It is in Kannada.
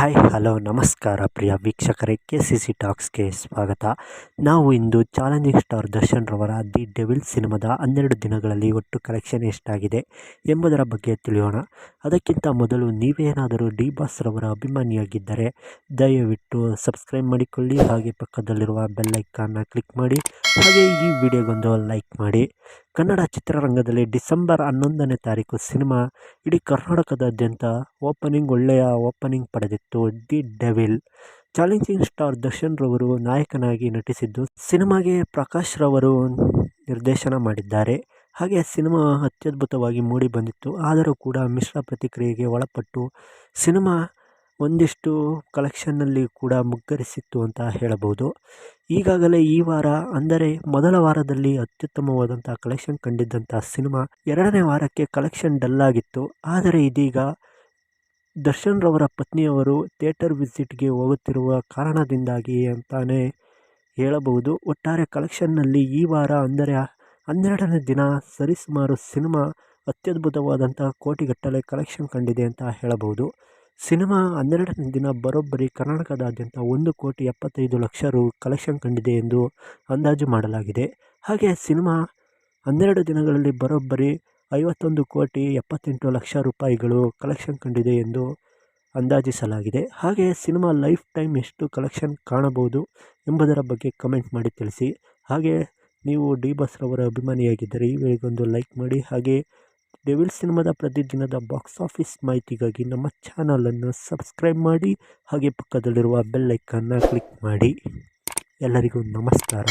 ಹಾಯ್ ಹಲೋ ನಮಸ್ಕಾರ ಪ್ರಿಯ ವೀಕ್ಷಕರೇ, KCC ಟಾಕ್ಸ್ಗೆ ಸ್ವಾಗತ. ನಾವು ಇಂದು ಚಾಲೆಂಜಿಂಗ್ ಸ್ಟಾರ್ ದರ್ಶನ್ ರವರ ದಿ ಡೆವಿಲ್ ಸಿನಿಮಾದ 12 ದಿನಗಳಲ್ಲಿ ಒಟ್ಟು ಕಲೆಕ್ಷನ್ ಎಷ್ಟಾಗಿದೆ ಎಂಬುದರ ಬಗ್ಗೆ ತಿಳಿಯೋಣ. ಅದಕ್ಕಿಂತ ಮೊದಲು ನೀವೇನಾದರೂ ಡಿ ಬಾಸ್ ರವರ ಅಭಿಮಾನಿಯಾಗಿದ್ದರೆ ದಯವಿಟ್ಟು ಸಬ್ಸ್ಕ್ರೈಬ್ ಮಾಡಿಕೊಳ್ಳಿ, ಹಾಗೆ ಪಕ್ಕದಲ್ಲಿರುವ ಬೆಲ್ ಐಕಾನ್ನ ಕ್ಲಿಕ್ ಮಾಡಿ, ಹಾಗೆ ಈ ವಿಡಿಯೋಗೊಂದು ಲೈಕ್ ಮಾಡಿ. ಕನ್ನಡ ಚಿತ್ರರಂಗದಲ್ಲಿ ಡಿಸೆಂಬರ್ 11ನೇ ತಾರೀಕು ಸಿನಿಮಾ ಇಡೀ ಕರ್ನಾಟಕದಾದ್ಯಂತ ಒಳ್ಳೆಯ ಓಪನಿಂಗ್ ಪಡೆದಿತ್ತು. The devil challenging star Darshan ರವರು ನಾಯಕನಾಗಿ ನಟಿಸಿದ್ದು, ಸಿನಿಮಾಗೆ ಪ್ರಕಾಶ್ ರವರು ನಿರ್ದೇಶನ ಮಾಡಿದ್ದಾರೆ. ಹಾಗೆ ಸಿನಿಮಾ ಅತ್ಯದ್ಭುತವಾಗಿ ಮೂಡಿ ಬಂದಿತ್ತು. ಆದರೂ ಕೂಡ ಮಿಶ್ರ ಪ್ರತಿಕ್ರಿಯೆಗೆ ಒಳಪಟ್ಟು ಸಿನಿಮಾ ಒಂದಿಷ್ಟು ಕಲೆಕ್ಷನ್ನಲ್ಲಿ ಕೂಡ ಮುಗ್ಗರಿಸಿತ್ತು ಅಂತ ಹೇಳಬಹುದು. ಈಗಾಗಲೇ ಈ ವಾರ, ಅಂದರೆ ಮೊದಲ ವಾರದಲ್ಲಿ ಅತ್ಯುತ್ತಮವಾದಂಥ ಕಲೆಕ್ಷನ್ ಕಂಡಿದ್ದಂಥ ಸಿನಿಮಾ ಎರಡನೇ ವಾರಕ್ಕೆ ಕಲೆಕ್ಷನ್ ಡಲ್ ಆಗಿತ್ತು. ಆದರೆ ಇದೀಗ ದರ್ಶನ್ ರವರ ಪತ್ನಿಯವರು ಥಿಯೇಟರ್ ವಿಸಿಟ್ಗೆ ಹೋಗುತ್ತಿರುವ ಕಾರಣದಿಂದಾಗಿ ಅಂತಾನೆ ಹೇಳಬಹುದು. ಒಟ್ಟಾರೆ ಕಲೆಕ್ಷನ್ನಲ್ಲಿ ಈ ವಾರ, ಅಂದರೆ 12ನೇ ದಿನ ಸರಿಸುಮಾರು ಸಿನಿಮಾ ಅತ್ಯದ್ಭುತವಾದಂಥ ಕೋಟಿಗಟ್ಟಲೆ ಕಲೆಕ್ಷನ್ ಕಂಡಿದೆ ಅಂತ ಹೇಳಬಹುದು. ಸಿನಿಮಾ 12ನೇ ದಿನ ಬರೋಬ್ಬರಿ ಕರ್ನಾಟಕದಾದ್ಯಂತ 1,75,00,000 ರು ಕಲೆಕ್ಷನ್ ಕಂಡಿದೆ ಎಂದು ಅಂದಾಜು ಮಾಡಲಾಗಿದೆ. ಹಾಗೆ ಸಿನಿಮಾ 12 ದಿನಗಳಲ್ಲಿ ಬರೋಬ್ಬರಿ 51,78,00,000 ರೂಪಾಯಿಗಳು ಕಲೆಕ್ಷನ್ ಕಂಡಿದೆ ಎಂದು ಅಂದಾಜಿಸಲಾಗಿದೆ. ಹಾಗೆ ಸಿನಿಮಾ ಲೈಫ್ ಟೈಮ್ ಎಷ್ಟು ಕಲೆಕ್ಷನ್ ಕಾಣಬಹುದು ಎಂಬುದರ ಬಗ್ಗೆ ಕಮೆಂಟ್ ಮಾಡಿ ತಿಳಿಸಿ. ಹಾಗೆ ನೀವು ಡಿ ಬಾಸ್ ರವರ ಅಭಿಮಾನಿಯಾಗಿದ್ದರೆ ಈ ವಿಡಿಯೋಗೊಂದು ಲೈಕ್ ಮಾಡಿ. ಹಾಗೆ ಡೆವಿಲ್ ಸಿನಿಮಾದ ಪ್ರತಿದಿನದ ಬಾಕ್ಸ್ ಆಫೀಸ್ ಮಾಹಿತಿಗಾಗಿ ನಮ್ಮ ಚಾನಲನ್ನು ಸಬ್ಸ್ಕ್ರೈಬ್ ಮಾಡಿ, ಹಾಗೆ ಪಕ್ಕದಲ್ಲಿರುವ ಬೆಲ್ ಐಕಾನ್ನ ಕ್ಲಿಕ್ ಮಾಡಿ. ಎಲ್ಲರಿಗೂ ನಮಸ್ಕಾರ.